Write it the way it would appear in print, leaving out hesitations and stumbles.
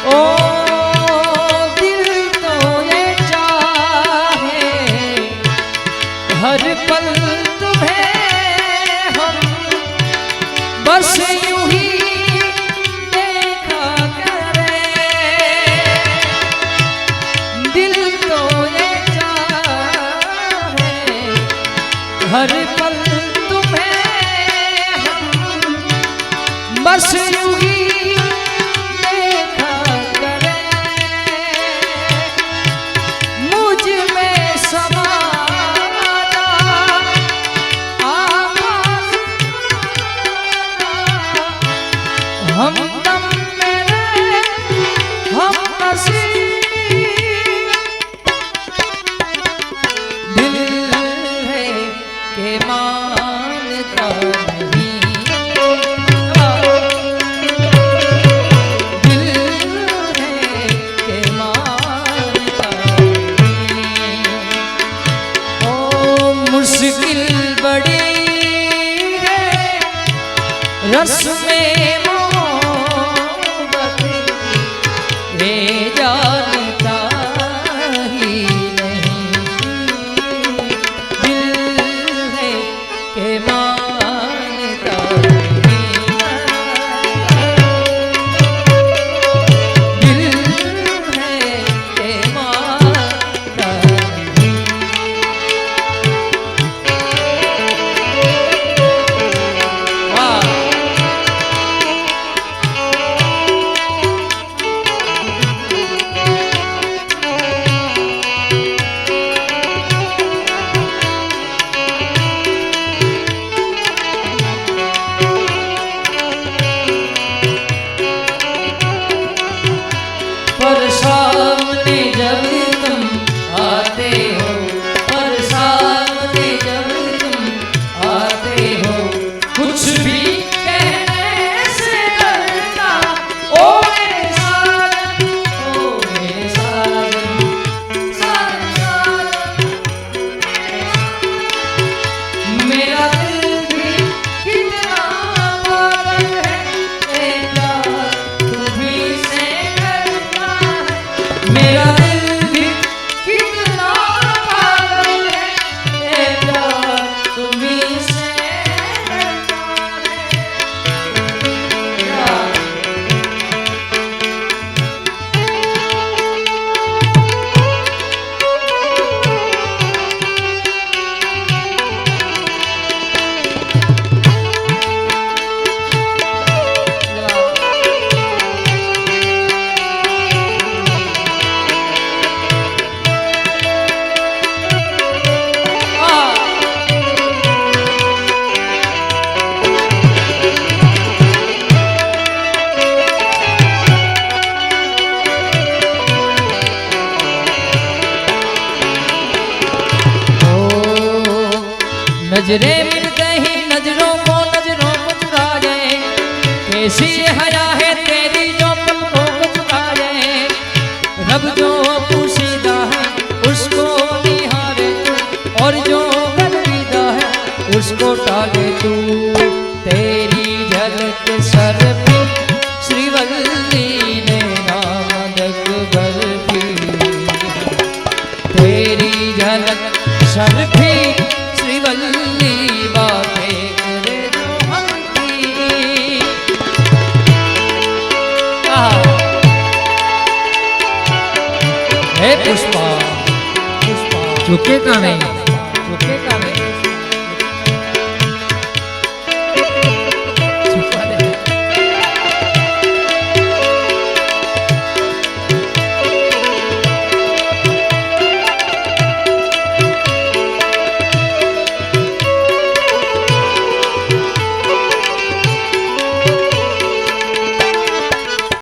ओ दिल तो ये चाहे हर पल तुम्हें हम बस यूं ही देखा करें। दिल तो ये चाहे हर पल तुम्हें हम बस यूं ही हम दम मेरे हम हंसी दिल है के मानता नहीं दिल है के मानता नहीं। ओ मुश्किल बड़ी है रस में जानता ही नहीं दिल है के मानता नहीं दिल है के मानता नहीं। वाह पर सामने जब तुम आते हो पर सामने जब तुम आते हो कुछ भी कहने से डरता ओ मेरे साजन ओ मेरे साजन साजन साजन मेरा दिल भी कितना पागल है तेरा तुम्हीं से मेरा दिल भी कितना पागल है तेरा तुम्हीं से डरता नजरें मिलते ही नजरों को चुरा जाए कैसी हया है तेरी जो पलकों को चुरा जाए। रब जो पोशीदा है उसको निहारे तू और जो गलविदा है उसको टाले तू। तेरी झलक सर पे श्रीवल्ली ने नामदक बर्फी तेरी झलक सर पे श्रीवल्ली बातें करे जो हमकी। हे पुष्पा पुष्पा झुकेगा नहीं झुकेगा नहीं।